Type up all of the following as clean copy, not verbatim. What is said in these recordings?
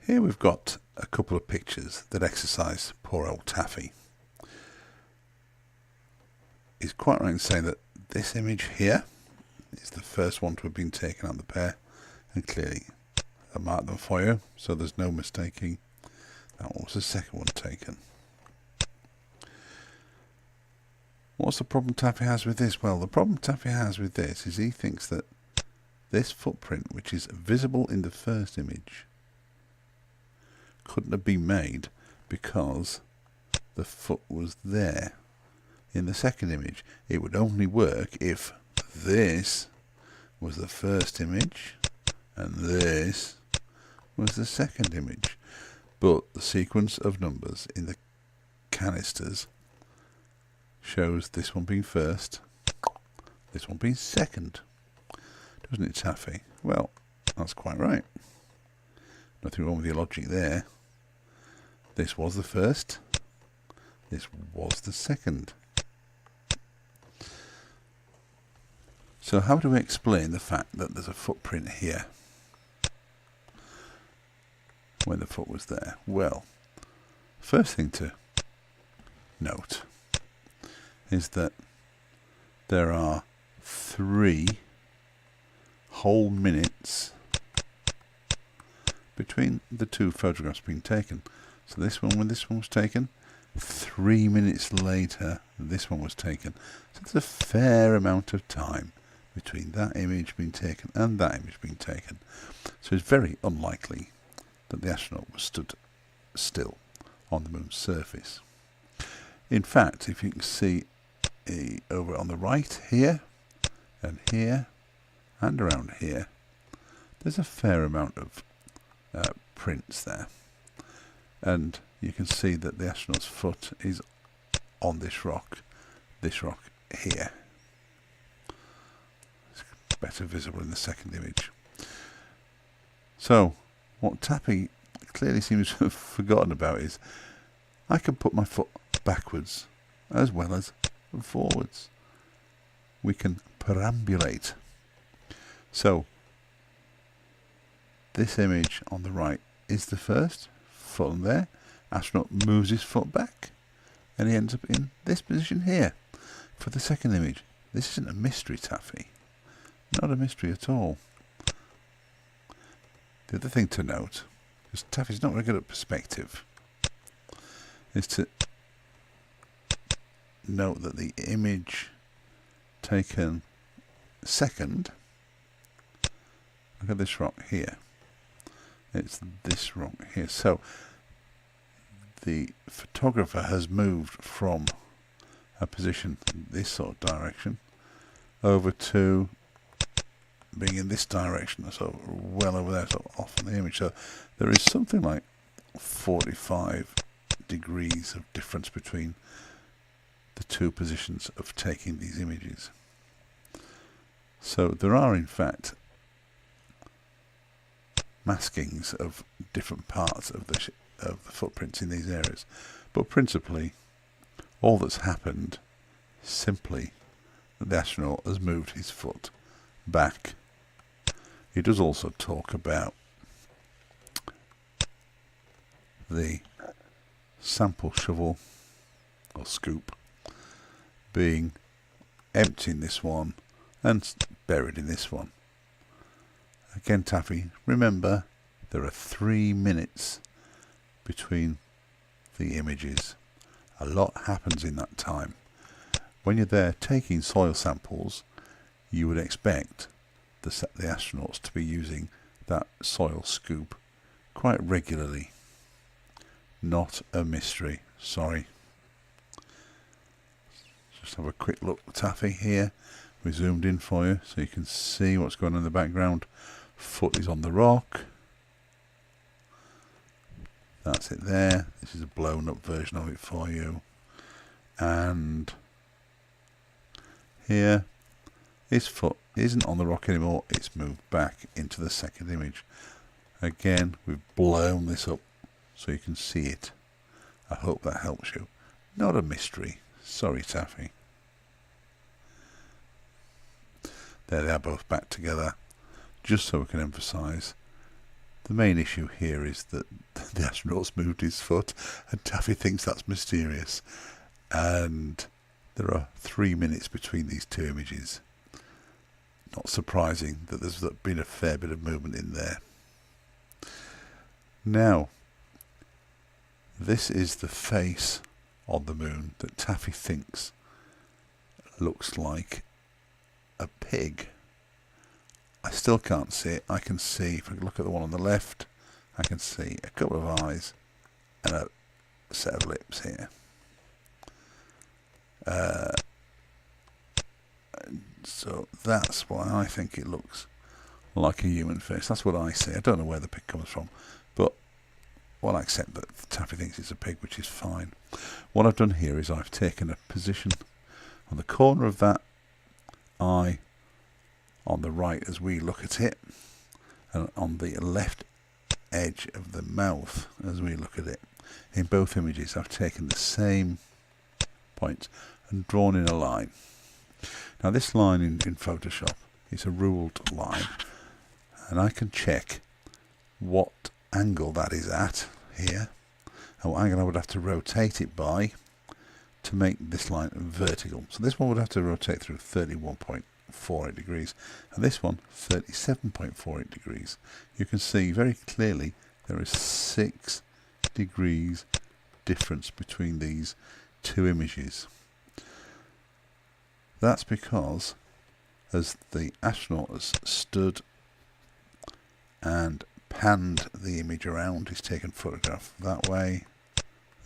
Here we've got a couple of pictures that exercise poor old Taffy. It's quite right in saying that this image here is the first one to have been taken out of the pair, and clearly I marked them for you so there's no mistaking that one was the second one taken. What's the problem Taffy has with this? Well, the problem Taffy has with this is he thinks that this footprint, which is visible in the first image, couldn't have been made because the foot was there in the second image. It would only work if this was the first image and this was the second image. But the sequence of numbers in the canisters shows this one being first, this one being second. Doesn't it, Taffy? Well, that's quite right. Nothing wrong with your logic there. This was the first, this was the second. So how do we explain the fact that there's a footprint here when the foot was there? Well, first thing to note is that there are 3 whole minutes between the two photographs being taken. So this one, when this one was taken, 3 minutes later this one was taken. So there's a fair amount of time between that image being taken and that image being taken. So it's very unlikely that the astronaut was stood still on the moon's surface. In fact, if you can see over on the right here and around here, there's a fair amount of prints there, and you can see that the astronaut's foot is on this rock here. It's better visible in the second image. So what Taffy clearly seems to have forgotten about is I can put my foot backwards as well as forwards. We can perambulate. So this image on the right is the first, foot on there, astronaut moves his foot back and he ends up in this position here for the second image. This isn't a mystery, Taffy. Not a mystery at all. The other thing to note, because Taffy's not very good at perspective, is to note that the image taken second, look at this rock here, it's this rock here. So the photographer has moved from a position in this sort of direction over to being in this direction, so well over there, so off on the image. So there is something like 45 degrees of difference between the two positions of taking these images. So there are in fact maskings of different parts of the footprints in these areas, but principally all that's happened is simply that the astronaut has moved his foot back. He does also talk about the sample shovel or scoop being empty in this one and buried in this one. Again, Taffy, remember there are 3 minutes between the images. A lot happens in that time. When you're there taking soil samples, you would expect the astronauts to be using that soil scoop quite regularly. Not a mystery, sorry. Just have a quick look, Taffy, here. We zoomed in for you so you can see what's going on in the background. Foot is on the rock. That's it there. This is a blown up version of it for you. And here, his foot isn't on the rock anymore. It's moved back into the second image. Again, we've blown this up so you can see it. I hope that helps you. Not a mystery. Sorry, Taffy. There they are, both back together, just so we can emphasise The main issue here is that the astronaut's moved his foot, and Taffy thinks that's mysterious. And there are 3 minutes between these two images. Not surprising that there's been a fair bit of movement in there. Now, this is the face on the moon that Taffy thinks looks like a pig. I still can't see it. I can see, if I look at the one on the left, I can see a couple of eyes and a set of lips here. So that's why I think it looks like a human face. That's what I see. I don't know where the pig comes from, but well, I accept that Taffy thinks it's a pig, which is fine. What I've done here is I've taken a position on the corner of that eye on the right as we look at it, and on the left edge of the mouth as we look at it. In both images I've taken the same point and drawn in a line. Now this line in Photoshop is a ruled line, and I can check what angle that is at here and what angle I would have to rotate it by to make this line vertical. So this one would have to rotate through 31.48 degrees and this one 37.48 degrees. You can see very clearly there is 6 degrees difference between these two images. That's because as the astronaut has stood and panned the image around, he's taken photograph that way,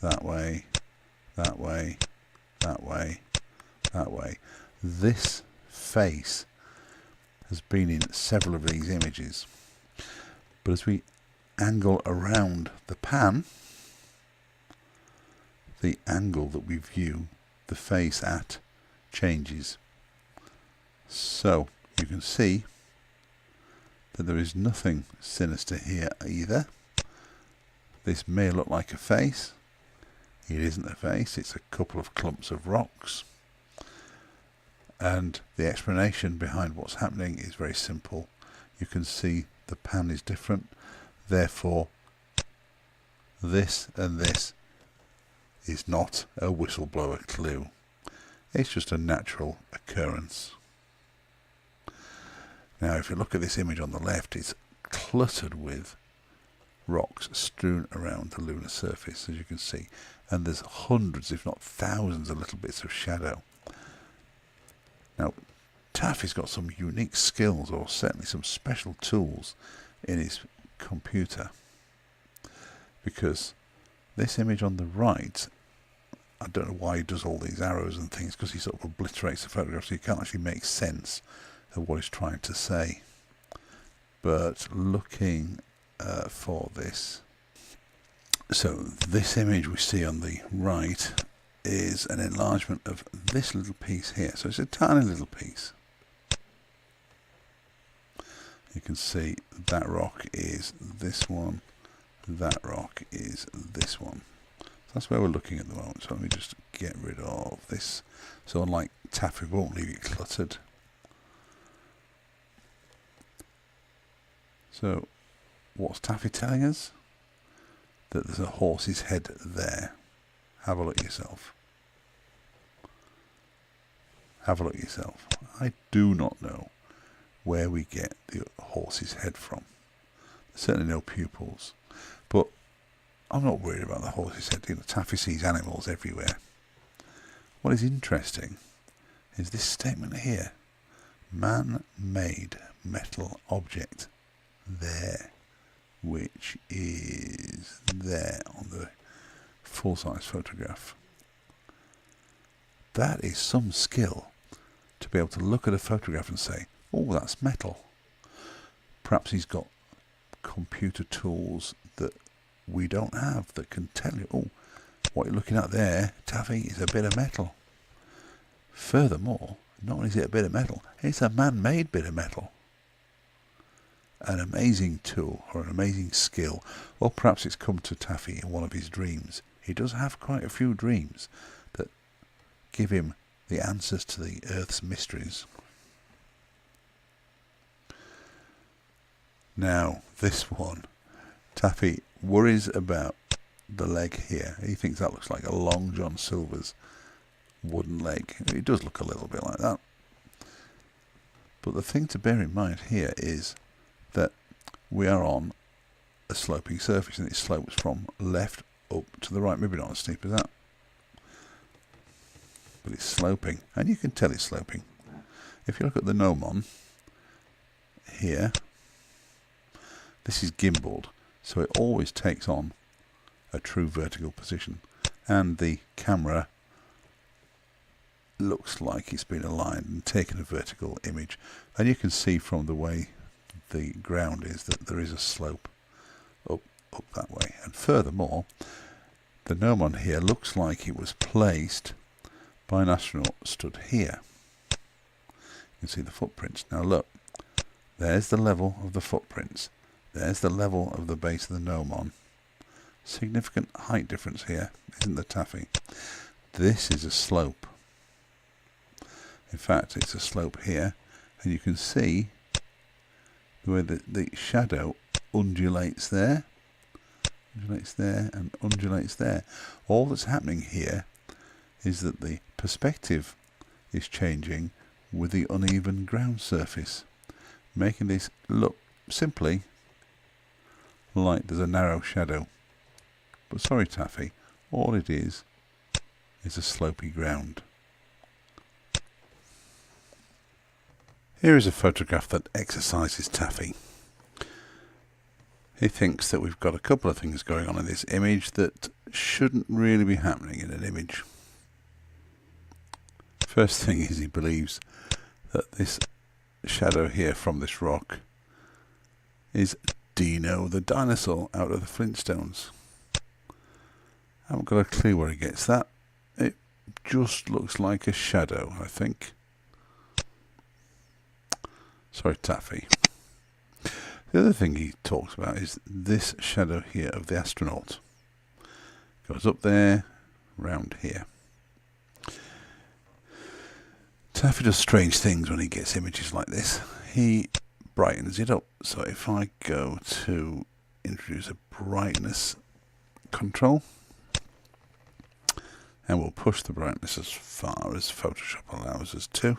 that way, that way, that way, that way. This face has been in several of these images, but as we angle around the pan, the angle that we view the face at changes. So you can see that there is nothing sinister here either. This may look like a face. It isn't a face, it's a couple of clumps of rocks. And the explanation behind what's happening is very simple. You can see the pan is different, therefore this and this is not a whistleblower clue. It's just a natural occurrence. Now if you look at this image on the left, it's cluttered with rocks strewn around the lunar surface, as you can see, and there's hundreds if not thousands of little bits of shadow. Now Taffy's got some unique skills, or certainly some special tools in his computer, because this image on the right, I don't know why he does all these arrows and things, because he sort of obliterates the photograph so you can't actually make sense of what he's trying to say. But looking for this, so this image we see on the right is an enlargement of this little piece here. So it's a tiny little piece. You can see that rock is this one, that rock is this one. That's where we're looking at the moment. So let me just get rid of this. So unlike Taffy, we won't leave it cluttered. So what's Taffy telling us? That there's a horse's head there. Have a look yourself. Have a look yourself. I do not know where we get the horse's head from. There's certainly no pupils. But I'm not worried about the horse's head. You know, Taffy sees animals everywhere. What is interesting is this statement here. Man-made metal object there, which is there on the full-size photograph. That is some skill to be able to look at a photograph and say, oh, that's metal. Perhaps he's got computer tools that we don't have that can tell you, oh, what you're looking at there, Taffy, is a bit of metal. Furthermore, not only is it a bit of metal, it's a man-made bit of metal. An amazing tool or an amazing skill, or perhaps it's come to Taffy in one of his dreams. He does have quite a few dreams that give him the answers to the Earth's mysteries. Now, this one Taffy worries about the leg here. He thinks that looks like a Long John Silver's wooden leg. It does look a little bit like that. But the thing to bear in mind here is that we are on a sloping surface and it slopes from left up to the right. Maybe not as steep as that, but it's sloping, and you can tell it's sloping. If you look at the gnomon here, this is gimbaled, so it always takes on a true vertical position, and the camera looks like it's been aligned and taken a vertical image, and you can see from the way the ground is that there is a slope up that way. And furthermore, the gnomon here looks like it was placed by an astronaut stood here. You can see the footprints. Now look, there's the level of the footprints, there's the level of the base of the gnomon. Significant height difference here, isn't there, Taffy? This is a slope. In fact, it's a slope here, and you can see the way the shadow undulates there, and undulates there. All that's happening here is that the perspective is changing with the uneven ground surface, making this look simply like there's a narrow shadow. But sorry, Taffy, all it is a slopy ground. Here is a photograph that exercises Taffy. He thinks that we've got a couple of things going on in this image that shouldn't really be happening in an image. First thing is, he believes that this shadow here from this rock is Dino the dinosaur out of the Flintstones. I haven't got a clue where he gets that. It just looks like a shadow, I think. Sorry, Taffy. The other thing he talks about is this shadow here of the astronaut. Goes up there, round here. Taffy does strange things when he gets images like this. He brightens it up. So if I go to introduce a brightness control, and we'll push the brightness as far as Photoshop allows us to.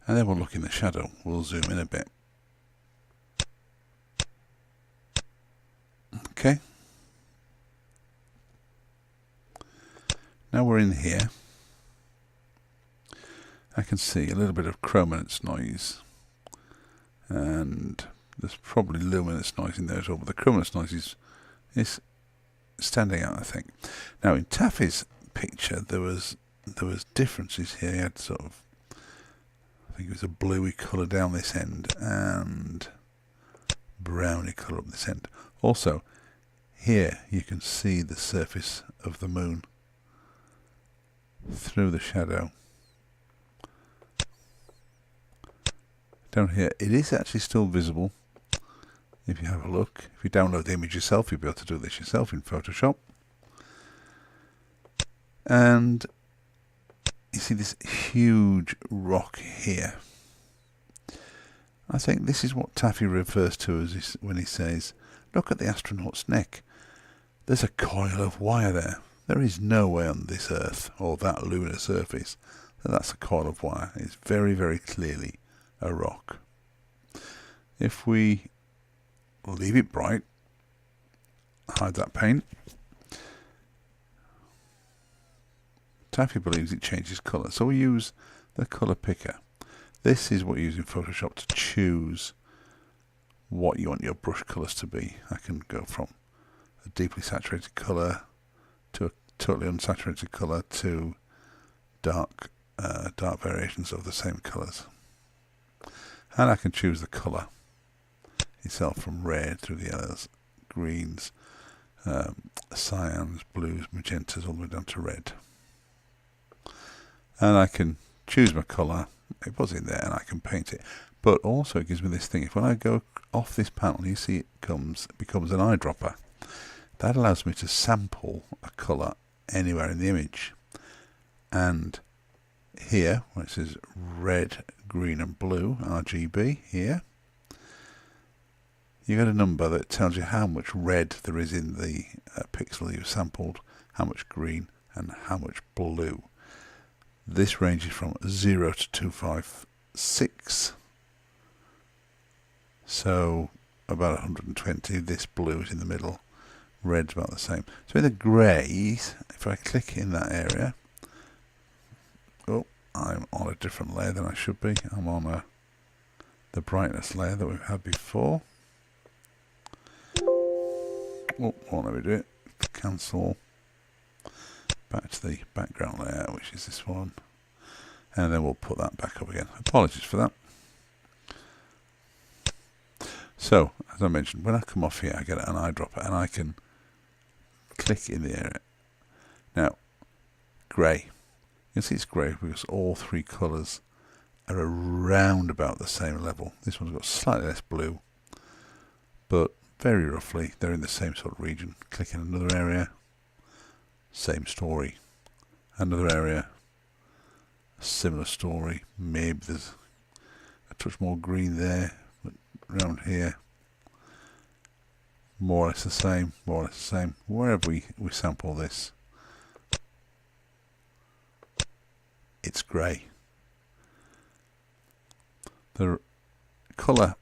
And then we'll look in the shadow. We'll zoom in a bit. Okay. Now we're in here. I can see a little bit of chrominance noise. And there's probably luminance noise in there as well, but the chrominance noise is standing out, I think. Now in Taffy's picture there was differences here. He had sort of, I think it was a bluey colour down this end and browny colour up this end. Also, here you can see the surface of the moon through the shadow. Down here, it is actually still visible. If you have a look, if you download the image yourself, you'll be able to do this yourself in Photoshop. And you see this huge rock here. I think this is what Taffy refers to as when he says, look at the astronaut's neck. There's a coil of wire there. There is no way on this Earth or that lunar surface that that's a coil of wire. It's very, very clearly a rock. If we leave it bright, hide that paint, Taffy believes it changes colour, so we use the colour picker. This is what you use in Photoshop to choose what you want your brush colours to be. I can go from a deeply saturated colour to a totally unsaturated colour to dark variations of the same colours. And I can choose the colour itself from red through the yellows, greens, cyans, blues, magentas, all the way down to red. And I can choose my colour, it was in there, and I can paint it. But also it gives me this thing, if when I go off this panel, you see it becomes an eyedropper. That allows me to sample a colour anywhere in the image. And here, where it says red, green and blue, RGB here. You get a number that tells you how much red there is in the pixel you've sampled, how much green and how much blue. This ranges from 0 to 256. So about 120. This blue is in the middle. Red's about the same. So in the greys, if I click in that area, oh, I'm on a different layer than I should be. I'm on the brightness layer that we've had before. Oh, well, let me do it. Cancel. Back to the background layer, which is this one. And then we'll put that back up again. Apologies for that. So, as I mentioned, when I come off here, I get an eyedropper and I can click in the area. Now, grey. You can see it's grey because all three colours are around about the same level. This one's got slightly less blue, but very roughly they're in the same sort of region. Click in another area, same story. Another area, similar story. Maybe there's a touch more green there, but around here, more or less the same, more or less the same. Wherever we sample this, it's grey. The colour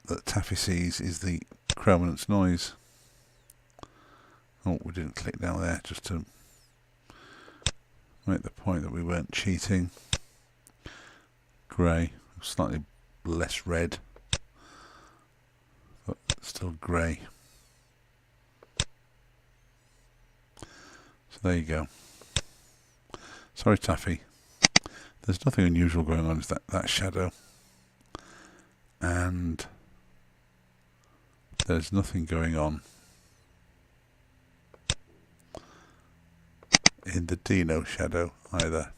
that Taffy sees is the chrominance noise. Oh, we didn't click down there just to make the point that we weren't cheating. Grey, slightly less red, but still grey. So there you go. Sorry, Taffy. There's nothing unusual going on. Is that shadow, and there's nothing going on in the Dino shadow either.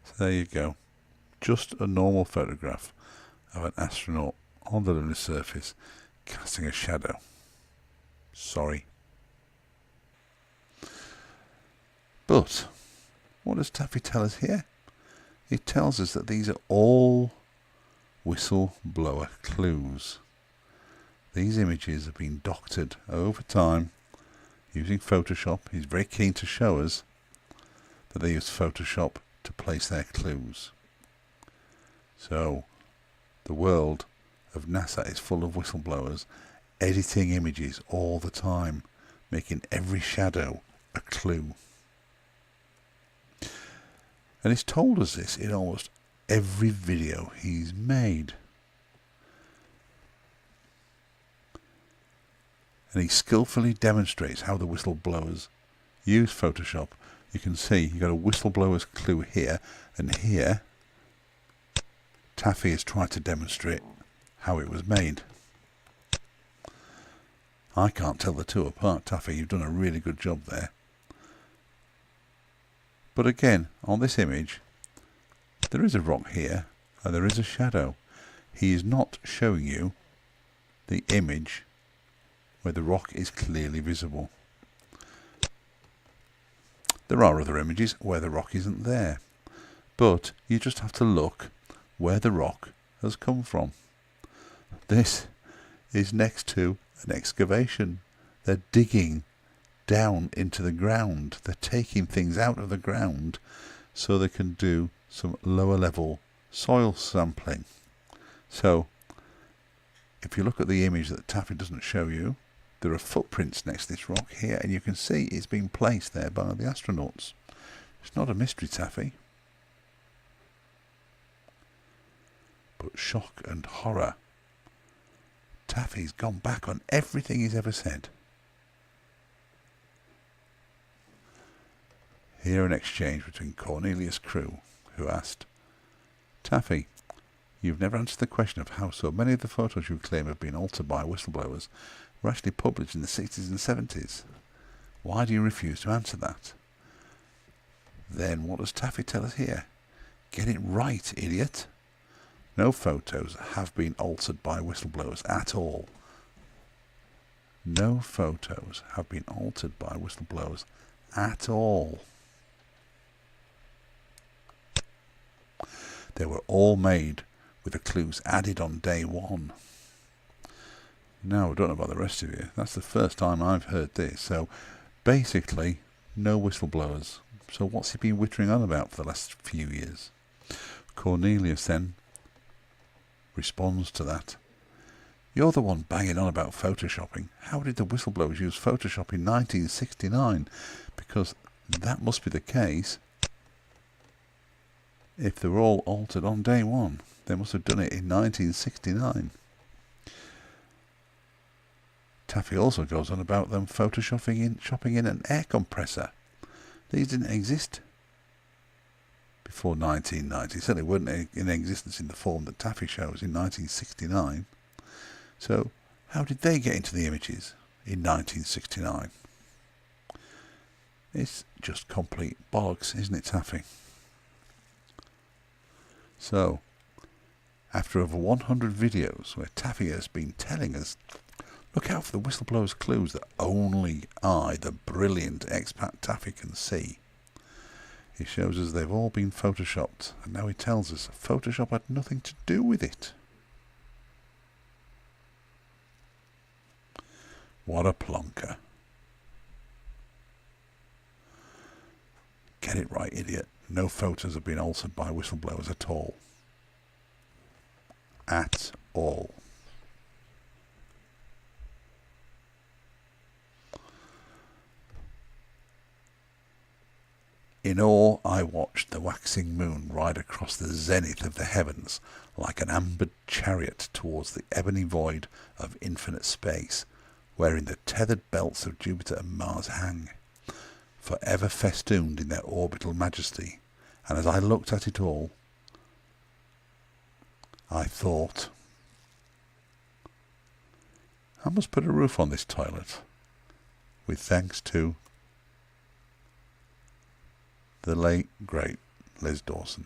So there you go. Just a normal photograph of an astronaut on the lunar surface casting a shadow. Sorry. But what does Taffy tell us here? It tells us that these are all whistleblower clues. These images have been doctored over time using Photoshop. He's very keen to show us that they use Photoshop to place their clues. So the world of NASA is full of whistleblowers editing images all the time, making every shadow a clue. And he's told us this in almost every video he's made. And he skillfully demonstrates how the whistleblowers use Photoshop. You can see you've got a whistleblower's clue here, and here Taffy has tried to demonstrate how it was made. I can't tell the two apart, Taffy. You've done a really good job there. But again, on this image, there is a rock here, and there is a shadow. He is not showing you the image where the rock is clearly visible. There are other images where the rock isn't there, but you just have to look where the rock has come from. This is next to an excavation. They're digging down into the ground. They're taking things out of the ground so they can do some lower level soil sampling. So if you look at the image that Taffy doesn't show you, there are footprints next to this rock here, and you can see it's been placed there by the astronauts. It's not a mystery, Taffy. But shock and horror. Taffy's gone back on everything he's ever said. Here an exchange between Cornelius Crew, who asked, Taffy, you've never answered the question of how so many of the photos you claim have been altered by whistleblowers were actually published in the 60s and 70s. Why do you refuse to answer that? Then what does Taffy tell us here? Get it right, idiot. No photos have been altered by whistleblowers at all. No photos have been altered by whistleblowers at all. They were all made with the clues added on day one. Now, I don't know about the rest of you. That's the first time I've heard this. So, basically, no whistleblowers. So what's he been whittering on about for the last few years? Cornelius then responds to that. You're the one banging on about photoshopping. How did the whistleblowers use Photoshop in 1969? Because that must be the case. If they were all altered on day one, they must have done it in 1969. Taffy also goes on about them photoshopping in an air compressor. These didn't exist before 1990. Certainly weren't in existence in the form that Taffy shows in 1969. So how did they get into the images in 1969? It's just complete bollocks, isn't it, Taffy? So, after over 100 videos where Taffy has been telling us, look out for the whistleblower's clues that only I, the brilliant expat Taffy, can see. He shows us they've all been photoshopped, and now he tells us Photoshop had nothing to do with it. What a plonker. Get it right, idiot. No photos have been altered by whistleblowers at all. At all. In awe I watched the waxing moon ride across the zenith of the heavens like an ambered chariot towards the ebony void of infinite space, wherein the tethered belts of Jupiter and Mars hang, forever festooned in their orbital majesty. And as I looked at it all, I thought, I must put a roof on this toilet, with thanks to the late, great Liz Dawson.